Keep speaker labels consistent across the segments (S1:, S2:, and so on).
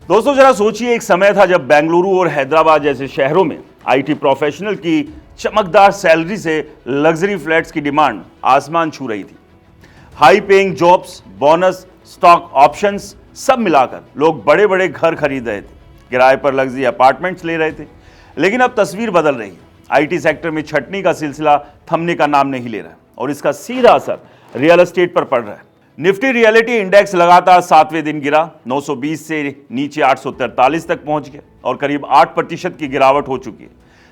S1: दोस्तों जरा सोचिए, एक समय था जब बेंगलुरु और हैदराबाद जैसे शहरों में आईटी प्रोफेशनल की चमकदार सैलरी से लग्जरी फ्लैट्स की डिमांड आसमान छू रही थी। High paying jobs, bonus, stock options सब मिलाकर लोग बड़े बड़े घर खरीद रहे थे, किराए पर लग्जरी अपार्टमेंट्स ले रहे थे। लेकिन अब तस्वीर बदल रही है। आईटी सेक्टर में छटनी का सिलसिला थमने का नाम नहीं ले रहा है और इसका सीधा असर रियल एस्टेट पर पड़ रहा है। निफ्टी रियलिटी इंडेक्स लगातार 7वें दिन गिरा, 920 से नीचे 843 तक पहुंच गया और करीब 8% की गिरावट हो चुकी है।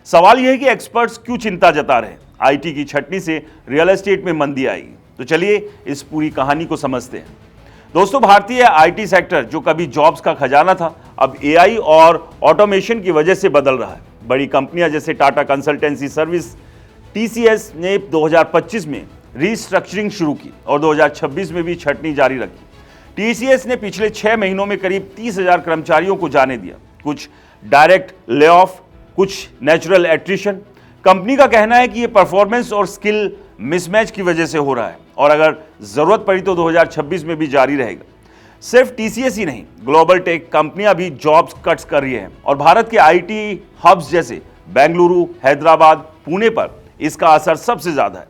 S1: सवाल यह है कि एक्सपर्ट्स क्यों चिंता जता रहे हैं? आईटी की छटनी से रियल एस्टेट में मंदी आएगी? तो चलिए इस पूरी कहानी को समझते हैं। दोस्तों, भारतीय आईटी सेक्टर जो कभी जॉब्स का खजाना था, अब एआई और ऑटोमेशन की वजह से बदल रहा है। बड़ी कंपनियां जैसे टाटा कंसल्टेंसी सर्विस, टीसीएस ने 2025 में रीस्ट्रक्चरिंग शुरू की और 2026 में भी छटनी जारी रखी। टीसीएस ने पिछले 6 महीनों में करीब 30,000 कर्मचारियों को जाने दिया, कुछ डायरेक्ट ले ऑफ, कुछ नेचुरल एट्रिशन। कंपनी का कहना है कि यह परफॉर्मेंस और स्किल मिसमैच की वजह से हो रहा है और अगर जरूरत पड़ी तो 2026 में भी जारी रहेगा। सिर्फ टीसीएस ही नहीं, ग्लोबल टेक कंपनियां भी जॉब्स कट्स कर रही हैं और भारत के आईटी हब्स जैसे बेंगलुरु, हैदराबाद, पुणे पर इसका असर सबसे ज्यादा है।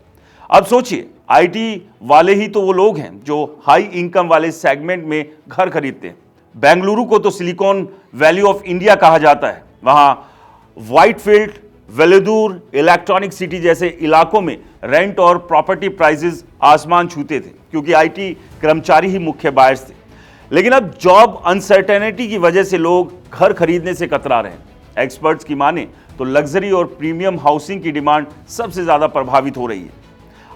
S1: अब सोचिए, आईटी वाले ही तो वो लोग हैं जो हाई इनकम वाले सेगमेंट में घर खरीदते हैं। बेंगलुरु को तो सिलिकॉन वैली ऑफ इंडिया कहा जाता है। वहां व्हाइटफील्ड, वेलेदूर, इलेक्ट्रॉनिक सिटी जैसे इलाकों में रेंट और प्रॉपर्टी प्राइसेस आसमान छूते थे क्योंकि आईटी कर्मचारी ही मुख्य बायर्स थे। लेकिन अब जॉब अनसर्टेनिटी की वजह से लोग घर खरीदने से कतरा रहे हैं। एक्सपर्ट्स की माने तो लग्जरी और प्रीमियम हाउसिंग की डिमांड सबसे ज्यादा प्रभावित हो रही है।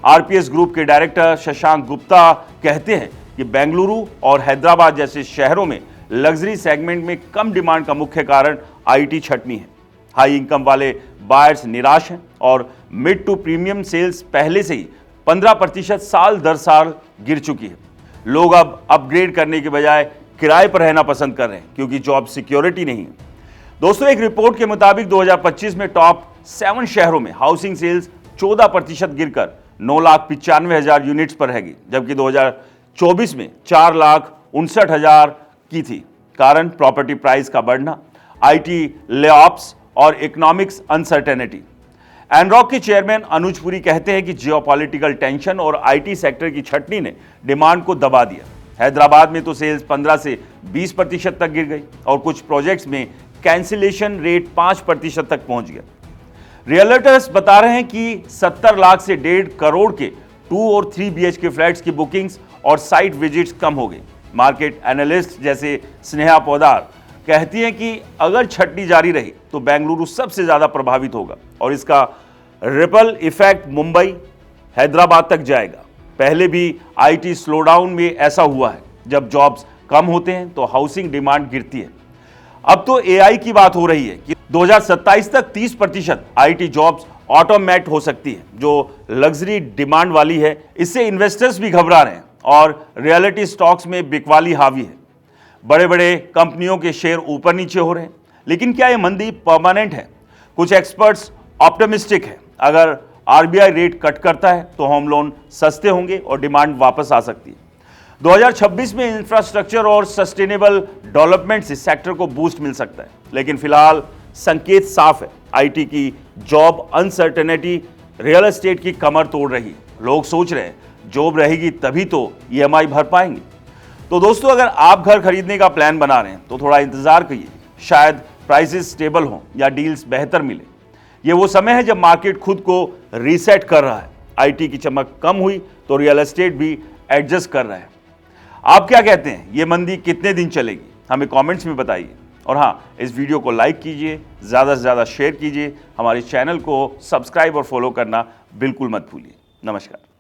S1: आरपीएस ग्रुप के डायरेक्टर शशांक गुप्ता कहते हैं कि बेंगलुरु और हैदराबाद जैसे शहरों में लग्जरी सेगमेंट में कम डिमांड का मुख्य कारण आईटी छटनी है। हाई इनकम वाले बायर्स निराश हैं और मिड टू प्रीमियम सेल्स पहले से ही 15% साल दर साल गिर चुकी है। लोग अब अपग्रेड करने के बजाय किराए पर रहना पसंद कर रहे हैं क्योंकि जॉब सिक्योरिटी नहीं है। दोस्तों, एक रिपोर्ट के मुताबिक 2025 में टॉप 7 शहरों में हाउसिंग सेल्स 14% गिरकर 9,95,000 यूनिट्स पर रहेगी, जबकि 2024 में 4,59,000 की थी। कारण प्रॉपर्टी प्राइस का बढ़ना, आईटी लेऑफ्स और इकोनॉमिक्स अनसर्टेनिटी। एनरॉक के चेयरमैन अनुज पुरी कहते हैं कि जियोपॉलिटिकल टेंशन और आईटी सेक्टर की छटनी ने डिमांड को दबा दिया। हैदराबाद में तो सेल्स 15 से 20% तक गिर गई और कुछ प्रोजेक्ट्स में कैंसिलेशन रेट 5% तक पहुंच गया। रियल्टर्स बता रहे हैं कि 70 लाख से 1.5 करोड़ के 2 और 3 BHK फ्लैट्स की बुकिंग्स और साइट विजिट्स कम हो गई। मार्केट एनालिस्ट जैसे स्नेहा पोदार कहती हैं कि अगर छटनी जारी रही तो बेंगलुरु सबसे ज्यादा प्रभावित होगा और इसका रिपल इफेक्ट मुंबई, हैदराबाद तक जाएगा। पहले भी आईटी स्लोडाउन में ऐसा हुआ है, जब जॉब्स कम होते हैं तो हाउसिंग डिमांड गिरती है। अब तो एआई की बात हो रही है कि 2027 तक 30% आईटी जॉब्स ऑटोमेट हो सकती है, जो लग्जरी डिमांड वाली है। इससे इन्वेस्टर्स भी घबरा रहे हैं और रियलिटी स्टॉक्स में बिकवाली हावी है। बड़े बड़े कंपनियों के शेयर ऊपर नीचे हो रहे हैं। लेकिन क्या यह मंदी परमानेंट है? कुछ एक्सपर्ट्स ऑप्टिमिस्टिक है। अगर आरबीआई रेट कट करता है तो होम लोन सस्ते होंगे और डिमांड वापस आ सकती है। 2026 में इंफ्रास्ट्रक्चर और सस्टेनेबल डेवलपमेंट से सेक्टर को बूस्ट मिल सकता है। लेकिन फिलहाल संकेत साफ है, आईटी की जॉब अनसर्टेनिटी रियल एस्टेट की कमर तोड़ रही है। लोग सोच रहे हैं जॉब रहेगी तभी तो ईएमआई भर पाएंगे। तो दोस्तों, अगर आप घर खरीदने का प्लान बना रहे हैं तो थोड़ा इंतजार करिए, शायद प्राइसेस स्टेबल हों या डील्स बेहतर मिले। ये वो समय है जब मार्केट खुद को रीसेट कर रहा है। आईटी की चमक कम हुई तो रियल एस्टेट भी एडजस्ट कर रहा है। आप क्या कहते हैं, ये मंदी कितने दिन चलेगी? हमें कमेंट्स में बताइए। और हाँ, इस वीडियो को लाइक कीजिए, ज़्यादा से ज़्यादा शेयर कीजिए, हमारे चैनल को सब्सक्राइब और फॉलो करना बिल्कुल मत भूलिए। नमस्कार।